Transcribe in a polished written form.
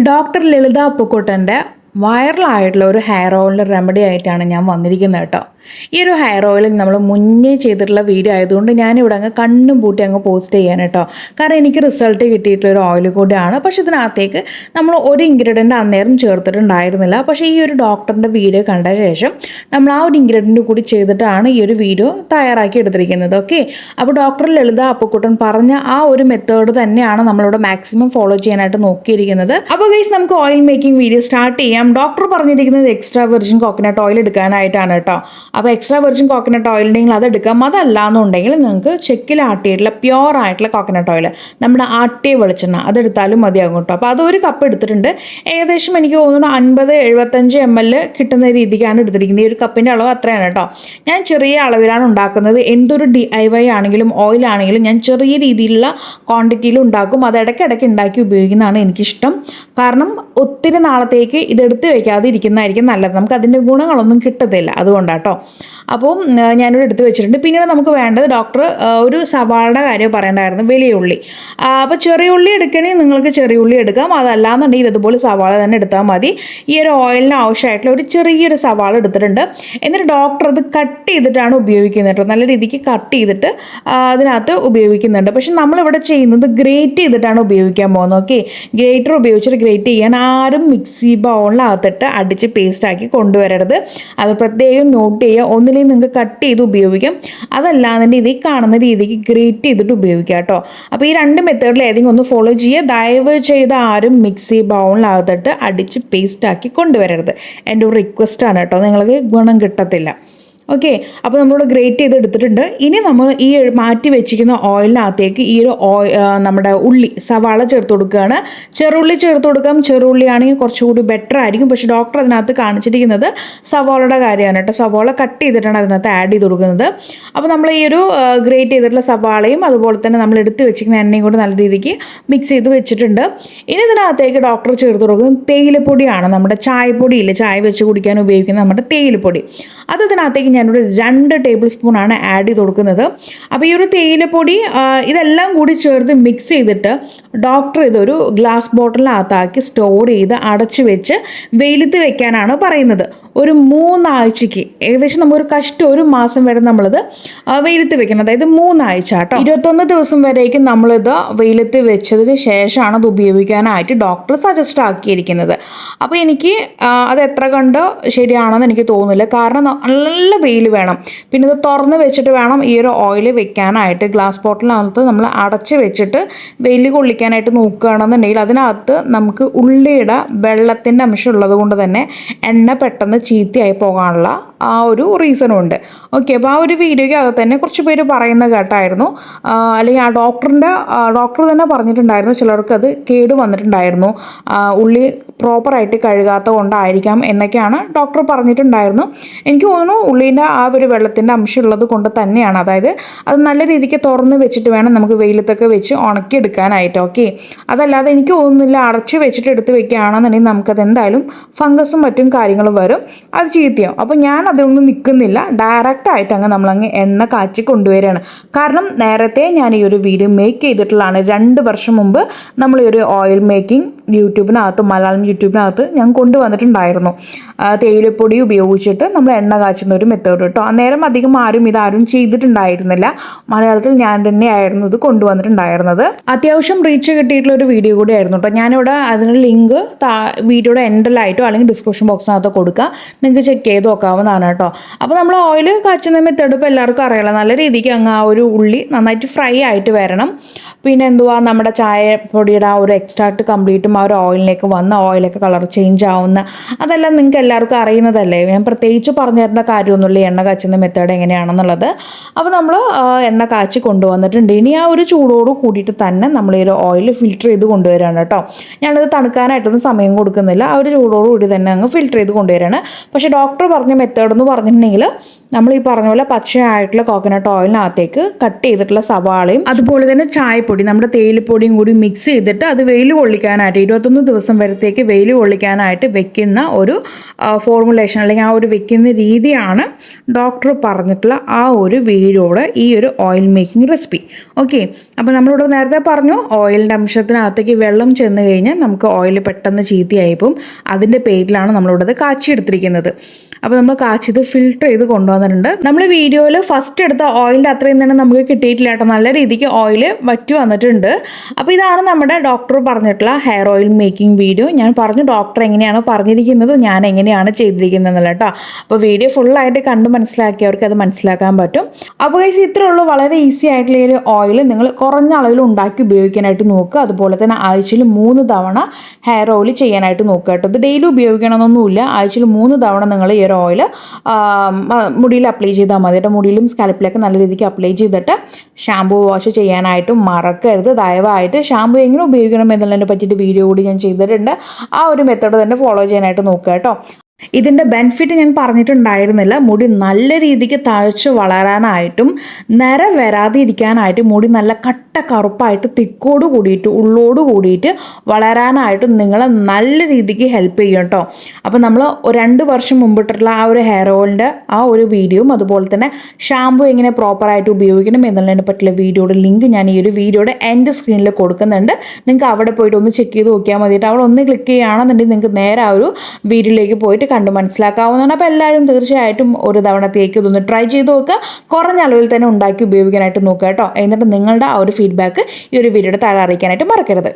Doctor ലളിത അപ്പുക്കുട്ടൻ്റെ വൈറലായിട്ടുള്ള ഒരു hair ഓയിലിൻ്റെ remedy ആയിട്ടാണ് ഞാൻ വന്നിരിക്കുന്നത് കേട്ടോ. ഈ ഒരു ഹെയർ ഓയിൽ നമ്മൾ മുന്നേ ചെയ്തിട്ടുള്ള വീഡിയോ ആയതുകൊണ്ട് ഞാനിവിടെ അങ്ങ് കണ്ണും പൂട്ടി അങ്ങ് പോസ്റ്റ് ചെയ്യാൻ കേട്ടോ. കാരണം എനിക്ക് റിസൾട്ട് കിട്ടിയിട്ടുള്ള ഒരു ഓയിൽ കൂടിയാണ്. പക്ഷെ ഇതിനകത്തേക്ക് നമ്മൾ ഒരു ഇൻഗ്രീഡിയൻ്റ് അന്നേരം ചേർത്തിട്ടുണ്ടായിരുന്നില്ല. പക്ഷേ ഈ ഒരു ഡോക്ടറിൻ്റെ വീഡിയോ കണ്ട ശേഷം നമ്മൾ ആ ഒരു ഇൻഗ്രീഡിയൻ്റ് കൂടി ചെയ്തിട്ടാണ് ഈ ഒരു വീഡിയോ തയ്യാറാക്കി എടുത്തിരിക്കുന്നത്. ഓക്കെ, അപ്പോൾ ഡോക്ടർ ലളിത അപ്പുക്കുട്ടൻ പറഞ്ഞ ആ ഒരു മെത്തേഡ് തന്നെയാണ് നമ്മളിവിടെ മാക്സിമം ഫോളോ ചെയ്യാനായിട്ട് നോക്കിയിരിക്കുന്നത്. അപ്പോൾ ഗൈസ്, നമുക്ക് ഓയിൽ മേക്കിംഗ് വീഡിയോ സ്റ്റാർട്ട് ചെയ്യാം. ഡോക്ടർ പറഞ്ഞിരിക്കുന്നത് എക്സ്ട്രാ വെർജിൻ കോക്കനട്ട് ഓയിൽ എടുക്കാനായിട്ടാണ് കേട്ടോ. അപ്പോൾ എക്സ്ട്രാ വെർജിൻ കോക്കനട്ട് ഓയിൽ ഉണ്ടെങ്കിൽ അത് എടുക്കാം. അതല്ല എന്നുണ്ടെങ്കിൽ നിങ്ങൾക്ക് ചെക്കിൽ ആട്ടിയിട്ടുള്ള പ്യോർ ആയിട്ടുള്ള കോക്കനട്ട് ഓയിൽ, നമ്മുടെ ആട്ടിയ വെളിച്ചെണ്ണ, അതെടുത്താലും മതിയാകും കേട്ടോ. അപ്പോൾ അതൊരു കപ്പ് എടുത്തിട്ടുണ്ട്. ഏകദേശം എനിക്ക് തോന്നുന്നു 50-75 ml കിട്ടുന്ന രീതിക്കാണ് എടുത്തിരിക്കുന്നത്. ഈ ഒരു കപ്പിൻ്റെ അളവ് അത്രയാണ് കേട്ടോ. ഞാൻ ചെറിയ അളവിലാണ് ഉണ്ടാക്കുന്നത്. എന്തൊരു DIY ആണെങ്കിലും ഓയിലാണെങ്കിലും ഞാൻ ചെറിയ രീതിയിലുള്ള ക്വാണ്ടിറ്റിയിൽ ഉണ്ടാക്കും. അത് ഇടയ്ക്കിടയ്ക്ക് ഉണ്ടാക്കി ഉപയോഗിക്കുന്നതാണ് എനിക്കിഷ്ടം. കാരണം ഒത്തിരി നാളത്തേക്ക് ഇതെടുത്ത് വയ്ക്കാതെ ഇരിക്കുന്നതായിരിക്കും നല്ലത്. നമുക്ക് അതിൻ്റെ ഗുണങ്ങളൊന്നും കിട്ടത്തില്ല, അതുകൊണ്ടാട്ടോ. അപ്പോൾ ഞാനിവിടെ എടുത്ത് വെച്ചിട്ടുണ്ട്. പിന്നീട് നമുക്ക് വേണ്ടത് ഡോക്ടർ ഒരു സവാളയുടെ കാര്യം പറയേണ്ടായിരുന്നു, വലിയ ഉള്ളി. അപ്പോൾ ചെറിയ ഉള്ളി എടുക്കണമെങ്കിൽ നിങ്ങൾക്ക് ചെറിയ ഉള്ളി എടുക്കാം. അതല്ലാന്നുണ്ടെങ്കിൽ ഇതുപോലെ സവാള തന്നെ എടുത്താൽ മതി. ഈ ഒരു ഓയിലിന് ആവശ്യമായിട്ടുള്ള ഒരു ചെറിയൊരു സവാള എടുത്തിട്ടുണ്ട്. എന്നിട്ട് ഡോക്ടർ അത് കട്ട് ചെയ്തിട്ടാണ് ഉപയോഗിക്കുന്നത് കേട്ടോ. നല്ല രീതിക്ക് കട്ട് ചെയ്തിട്ട് അതിനകത്ത് ഉപയോഗിക്കുന്നുണ്ട്. പക്ഷെ നമ്മളിവിടെ ചെയ്യുന്നത് ഗ്രേറ്റ് ചെയ്തിട്ടാണ് ഉപയോഗിക്കാൻ പോകുന്നത്. ഓക്കെ, ഗ്രേറ്റർ ഉപയോഗിച്ചിട്ട് ഗ്രേറ്റ് ചെയ്യാൻ ആരും മിക്സി ബൗളിനകത്തിട്ട് അടിച്ച് പേസ്റ്റാക്കി കൊണ്ടുവരരുത്. അത് പ്രത്യേകം നോട്ട് ചെയ്യുക. ഒന്നിലേക്ക് നിങ്ങൾക്ക് കട്ട് ചെയ്ത് ഉപയോഗിക്കാം, അതല്ലാതെ ഇതിൽ കാണുന്ന രീതിക്ക് ഗ്രേറ്റ് ചെയ്തിട്ട് ഉപയോഗിക്കാം കേട്ടോ. അപ്പോൾ ഈ രണ്ട് മെത്തേഡിൽ ഏതെങ്കിലും ഒന്ന് ഫോളോ ചെയ്യുക. ദയവ് ചെയ്ത് ആരും മിക്സി ബൗളിനകത്തിട്ട് അടിച്ച് പേസ്റ്റാക്കി കൊണ്ടുവരരുത്. എൻ്റെ ഒരു റിക്വസ്റ്റാണ് കേട്ടോ, നിങ്ങൾക്ക് ഗുണം കിട്ടത്തില്ല. ഓക്കെ, അപ്പോൾ നമ്മളിവിടെ ഗ്രേറ്റ് ചെയ്ത് എടുത്തിട്ടുണ്ട്. ഇനി നമ്മൾ ഈ മാറ്റി വെച്ചിരിക്കുന്ന ഓയിലിനകത്തേക്ക് ഈ ഒരു നമ്മുടെ ഉള്ളി സവാള ചേർത്ത് കൊടുക്കുകയാണ്. ചെറുള്ളി ചേർത്ത് കൊടുക്കാം. ചെറുള്ളി ആണെങ്കിൽ കുറച്ചുകൂടി ബെറ്റർ ആയിരിക്കും. പക്ഷേ ഡോക്ടർ അതിനകത്ത് കാണിച്ചിരിക്കുന്നത് സവാളയുടെ കാര്യമാണ് കേട്ടോ. സവാള കട്ട് ചെയ്തിട്ടാണ് അതിനകത്ത് ആഡ് ചെയ്ത് കൊടുക്കുന്നത്. അപ്പോൾ നമ്മൾ ഈ ഒരു ഗ്രേറ്റ് ചെയ്തിട്ടുള്ള സവാളയും അതുപോലെ തന്നെ നമ്മൾ എടുത്ത് വെച്ചിരിക്കുന്ന എണ്ണയും കൂടി നല്ല രീതിക്ക് മിക്സ് ചെയ്ത് വെച്ചിട്ടുണ്ട്. ഇനി ഇതിനകത്തേക്ക് ഡോക്ടർ ചേർത്ത് കൊടുക്കുന്നത് തേയിലപ്പൊടിയാണ്. നമ്മുടെ ചായപ്പൊടിയില്ലേ, ചായ വെച്ച് കുടിക്കാൻ ഉപയോഗിക്കുന്ന നമ്മുടെ തേയിലപ്പൊടി, അത് ഇതിനകത്തേക്ക് ഞാനിവിടെ 2 ടേബിൾ സ്പൂണാണ് ആഡ് ചെയ്ത് കൊടുക്കുന്നത്. അപ്പോൾ ഈ ഒരു തേയിലപ്പൊടി ഇതെല്ലാം കൂടി ചേർത്ത് മിക്സ് ചെയ്തിട്ട് ഡോക്ടർ ഇതൊരു ഗ്ലാസ് ബോട്ടിലിനകത്താക്കി സ്റ്റോർ ചെയ്ത് അടച്ചു വെച്ച് വെയിലത്ത് വെക്കാനാണ് പറയുന്നത്. ഒരു 3 ആഴ്ചയ്ക്ക്, ഏകദേശം നമുക്കൊരു കഷ്ടി 1 മാസം വരെ നമ്മളിത് വെയിലത്ത് വെക്കണം. അതായത് 3 ആഴ്ച കേട്ടോ. 21 ദിവസം വരേക്കും നമ്മളിത് വെയിലത്ത് വെച്ചതിന് ശേഷമാണ് അത് ഉപയോഗിക്കാനായിട്ട് ഡോക്ടർ സജസ്റ്റ് ആക്കിയിരിക്കുന്നത്. അപ്പോൾ എനിക്ക് അത് എത്ര കണ്ട് ശരിയാണെന്ന് എനിക്ക് തോന്നുന്നില്ല. കാരണം നല്ല വെയിൽ വേണം. പിന്നെ ഇത് തുറന്ന് വെച്ചിട്ട് വേണം ഈ ഒരു ഓയിൽ വെക്കാനായിട്ട്. ഗ്ലാസ് ബോട്ടിലിനകത്ത് നമ്മൾ അടച്ച് വെച്ചിട്ട് വെയിൽ കൊള്ളിക്കാനായിട്ട് നോക്കുകയാണെന്നുണ്ടെങ്കിൽ അതിനകത്ത് നമുക്ക് ഉള്ളിയുടെ വെള്ളത്തിൻ്റെ അംശം ഉള്ളത് കൊണ്ട് തന്നെ എണ്ണ പെട്ടെന്ന് ചീത്തയായി പോകാനുള്ള ആ ഒരു റീസണും ഉണ്ട്. ഓക്കെ, അപ്പോൾ ആ ഒരു വീഡിയോയ്ക്ക് അകത്ത് തന്നെ കുറച്ച് പേര് പറയുന്നത് കേട്ടായിരുന്നു. അല്ലെങ്കിൽ ആ ഡോക്ടർ തന്നെ പറഞ്ഞിട്ടുണ്ടായിരുന്നു ചിലർക്ക് അത് കേട് വന്നിട്ടുണ്ടായിരുന്നു, ഉള്ളി പ്രോപ്പറായിട്ട് കഴുകാത്ത കൊണ്ടായിരിക്കാം എന്നൊക്കെയാണ് ഡോക്ടർ പറഞ്ഞിട്ടുണ്ടായിരുന്നു. എനിക്ക് തോന്നുന്നു ഉള്ളീൻ്റെ ആ ഒരു വെള്ളത്തിൻ്റെ അംശം ഉള്ളത് കൊണ്ട് തന്നെയാണ്. അതായത് അത് നല്ല രീതിക്ക് തുറന്ന് വെച്ചിട്ട് വേണം നമുക്ക് വെയിലത്തൊക്കെ വെച്ച് ഉണക്കിയെടുക്കാനായിട്ട്. ഓക്കെ, അതല്ലാതെ എനിക്ക് തോന്നുന്നില്ല അടച്ചു വെച്ചിട്ട് എടുത്ത് വെക്കുകയാണെന്നുണ്ടെങ്കിൽ നമുക്കത് എന്തായാലും ഫംഗസും മറ്റും കാര്യങ്ങളും വരും, അത് ചീത്തയാവും. അപ്പോൾ ഞാൻ അതൊന്നും നിൽക്കുന്നില്ല, ഡയറക്റ്റായിട്ട് അങ്ങ് നമ്മളങ്ങ് എണ്ണ കാച്ചി കൊണ്ടുവരികയാണ്. കാരണം നേരത്തെ ഞാൻ ഈ ഒരു വീഡിയോ മേക്ക് ചെയ്തിട്ടുള്ളതാണ്. 2 വർഷം മുമ്പ് നമ്മൾ ഈ ഒരു ഓയിൽ മേക്കിംഗ് യൂട്യൂബിനകത്ത്, മലയാളം യൂട്യൂബിനകത്ത് ഞാൻ കൊണ്ടുവന്നിട്ടുണ്ടായിരുന്നു. തേയിലപ്പൊടി ഉപയോഗിച്ചിട്ട് നമ്മൾ എണ്ണ കാച്ചുന്ന ഒരു മെത്തേഡ് കേട്ടോ. അന്നേരം അധികം ഇതാരും ചെയ്തിട്ടുണ്ടായിരുന്നില്ല. മലയാളത്തിൽ ഞാൻ തന്നെയായിരുന്നു ഇത് കൊണ്ടുവന്നിട്ടുണ്ടായിരുന്നത്. അത്യാവശ്യം റീച്ച് കിട്ടിയിട്ടുള്ള ഒരു വീഡിയോ കൂടി ആയിരുന്നു കേട്ടോ. ഞാനിവിടെ അതിൻ്റെ ലിങ്ക് വീഡിയോയുടെ എൻഡിലായിട്ടോ അല്ലെങ്കിൽ ഡിസ്ക്രിപ്ഷൻ ബോക്സിനകത്തോ കൊടുക്കുക, നിങ്ങൾക്ക് ചെക്ക് ചെയ്ത് നോക്കാവുന്നതാണ് കേട്ടോ. അപ്പോൾ നമ്മൾ ഓയിൽ കാച്ചുന്ന മെത്തേഡ് ഇപ്പോൾ എല്ലാവർക്കും അറിയാലോ. നല്ല രീതിക്ക് അങ്ങ് ആ ഒരു ഉള്ളി നന്നായിട്ട് ഫ്രൈ ആയിട്ട് വരണം. പിന്നെ എന്തുവാ, നമ്മുടെ ചായപ്പൊടിയുടെ ആ ഒരു എക്സ്ട്രാക്ട് കംപ്ലീറ്റും ആ ഒരു ഓയിലിലേക്ക് വന്ന് ഓയിലൊക്കെ കളർ ചേഞ്ച് ആവുന്ന, അതെല്ലാം നിങ്ങൾക്ക് എല്ലാവർക്കും അറിയുന്നതല്ലേ. ഞാൻ പ്രത്യേകിച്ച് പറഞ്ഞു തരേണ്ട കാര്യമൊന്നുമില്ല എണ്ണ കാച്ചുന്ന മെത്തേഡ് എങ്ങനെയാണെന്നുള്ളത്. അപ്പോൾ നമ്മൾ എണ്ണ കാച്ചി കൊണ്ടുവന്നിട്ടുണ്ട്. ഇനി ആ ഒരു ചൂടോട് കൂടിയിട്ട് തന്നെ നമ്മൾ ഈ ഒരു ഓയിൽ ഫിൽറ്റർ ചെയ്ത് കൊണ്ടുവരികയാണ് കേട്ടോ. ഞാനത് തണുക്കാനായിട്ടൊന്നും സമയം കൊടുക്കുന്നില്ല, ആ ഒരു ചൂടോട് കൂടി തന്നെ അങ്ങ് ഫിൽറ്റർ ചെയ്ത് കൊണ്ടുവരികയാണ്. പക്ഷേ ഡോക്ടർ പറഞ്ഞ മെത്തേഡ് എന്ന് പറഞ്ഞിട്ടുണ്ടെങ്കിൽ നമ്മൾ ഈ പറഞ്ഞ പോലെ പച്ചയായിട്ടുള്ള കോക്കനട്ട് ഓയിലിനകത്തേക്ക് കട്ട് ചെയ്തിട്ടുള്ള സവാളയും അതുപോലെ തന്നെ ചായപ്പൊടി, നമ്മുടെ തേയിലപ്പൊടിയും കൂടി മിക്സ് ചെയ്തിട്ട് അത് വെയിൽ കൊള്ളിക്കാനായിട്ട് 21 ദിവസം വരത്തേക്ക് വെയിൽ കൊള്ളിക്കാനായിട്ട് വെക്കുന്ന ഒരു ഫോർമുലേഷൻ അല്ലെങ്കിൽ ആ ഒരു വെക്കുന്ന രീതിയാണ് ഡോക്ടർ പറഞ്ഞിട്ടുള്ള ആ ഒരു വീഡിയോയുടെ ഈ ഒരു ഓയിൽ മേക്കിംഗ് റെസിപ്പി. ഓക്കെ, അപ്പോൾ നമ്മളിവിടെ നേരത്തെ പറഞ്ഞു ഓയിലിൻ്റെ അംശത്തിനകത്തേക്ക് വെള്ളം ചെന്ന് കഴിഞ്ഞാൽ നമുക്ക് ഓയിൽ പെട്ടെന്ന് ചീത്തയായിപ്പോൾ അതിൻ്റെ പേരിലാണ് നമ്മളിവിടെ കാച്ചിയെടുത്തിരിക്കുന്നത്. അപ്പോൾ നമ്മൾ കാച്ചിയത് ഫിൽട്ടർ ചെയ്ത് കൊണ്ടുവന്നിട്ടുണ്ട്. നമ്മൾ വീഡിയോയിൽ ഫസ്റ്റ് എടുത്ത ഓയിലിൻ്റെ അത്രയും തന്നെ നമുക്ക് കിട്ടിയിട്ടില്ല കേട്ടോ, നല്ല രീതിക്ക് ഓയിൽ വറ്റി വന്നിട്ടുണ്ട്. അപ്പോൾ ഇതാണ് നമ്മുടെ ഡോക്ടർ പറഞ്ഞിട്ടുള്ള ഹെയർ ഓയിൽ മേക്കിംഗ് വീഡിയോ. ഞാൻ പറഞ്ഞു ഡോക്ടർ എങ്ങനെയാണ് പറഞ്ഞിരിക്കുന്നത്, ഞാൻ എങ്ങനെയാണ് ചെയ്തിരിക്കുന്നത് കേട്ടോ. അപ്പോൾ വീഡിയോ ഫുള്ളായിട്ട് കണ്ട് മനസ്സിലാക്കിയവർക്ക് അത് മനസ്സിലാക്കാൻ പറ്റും. അപ്പോൾ ഗൈസ് ഇത്രയേ ഉള്ളൂ, വളരെ ഈസി ആയിട്ടുള്ള ഒരു ഓയിൽ നിങ്ങൾ കുറഞ്ഞ അളവിൽ ഉണ്ടാക്കി ഉപയോഗിക്കാനായിട്ട് നോക്കുക. അതുപോലെ തന്നെ ആഴ്ചയിൽ 3 തവണ ഹെയർ ഓയിൽ ചെയ്യാനായിട്ട് നോക്കുക കേട്ടോ. ഇത് ഡെയിലി ഉപയോഗിക്കണമെന്നൊന്നുമില്ല, ആഴ്ചയിൽ 3 തവണ നിങ്ങൾ ഈ ഒരു ഓയിൽ മുടിയിൽ അപ്ലൈ ചെയ്താൽ മതി കേട്ടോ. മുടിയിലും സ്കാൽപ്പിലൊക്കെ നല്ല രീതിക്ക് അപ്ലൈ ചെയ്തിട്ട് ഷാമ്പൂ വാഷ് ചെയ്യാനായിട്ടും മറക്കരുത്. ദയവായിട്ട് ഷാമ്പൂ എങ്ങനെ ഉപയോഗിക്കണം എന്നുള്ളതിനെ പറ്റിയിട്ട് വീഡിയോ കൂടി ഞാൻ ചെയ്തിട്ടുണ്ട്. ആ ഒരു മെത്തേഡ് തന്നെ ഫോളോ ചെയ്യാനായിട്ട് നോക്കുക കേട്ടോ. ഇതിൻ്റെ ബെനിഫിറ്റ് ഞാൻ പറഞ്ഞിട്ടുണ്ടായിരുന്നില്ല. മുടി നല്ല രീതിക്ക് തഴച്ച് വളരാനായിട്ടും നിര വരാതെ ഇരിക്കാനായിട്ടും മുടി നല്ല കട്ട കറുപ്പായിട്ട് തിക്കോട് കൂടിയിട്ട് ഉള്ളോട് കൂടിയിട്ട് വളരാനായിട്ടും നിങ്ങളെ നല്ല രീതിക്ക് ഹെൽപ്പ് ചെയ്യും കേട്ടോ. അപ്പോൾ നമ്മൾ 2 വർഷം മുമ്പിട്ടുള്ള ആ ഒരു ഹെയർ ഓയിലിൻ്റെ ആ ഒരു വീഡിയോയും അതുപോലെ തന്നെ ഷാമ്പൂ എങ്ങനെ പ്രോപ്പറായിട്ട് ഉപയോഗിക്കണം എന്നുള്ളതിനെ പറ്റിയുള്ള വീഡിയോയുടെ ലിങ്ക് ഞാൻ ഈ ഒരു വീഡിയോയുടെ എൻഡ് സ്ക്രീനിൽ കൊടുക്കുന്നുണ്ട്. നിങ്ങൾക്ക് അവിടെ പോയിട്ട് ഒന്ന് ചെക്ക് ചെയ്ത് നോക്കിയാൽ മതിയിട്ട് അവിടെ ഒന്ന് ക്ലിക്ക് ചെയ്യുകയാണെന്നുണ്ടെങ്കിൽ നിങ്ങൾക്ക് നേരെ ആ ഒരു വീഡിയോയിലേക്ക് പോയിട്ട് കണ്ട് മനസ്സിലാക്കാവുന്നതാണ്. അപ്പോൾ എല്ലാവരും തീർച്ചയായിട്ടും ഒരു തവണത്തേക്ക് ഇതൊന്ന് ട്രൈ ചെയ്ത് നോക്കുക. കുറഞ്ഞ അളവിൽ തന്നെ ഉണ്ടാക്കി ഉപയോഗിക്കാനായിട്ട് നോക്കുക കേട്ടോ. എന്നിട്ട് നിങ്ങളുടെ ആ ഒരു ഫീഡ്ബാക്ക് ഈ ഒരു വീഡിയോയുടെ താഴെ അറിയിക്കാനായിട്ട് മറക്കരുത്.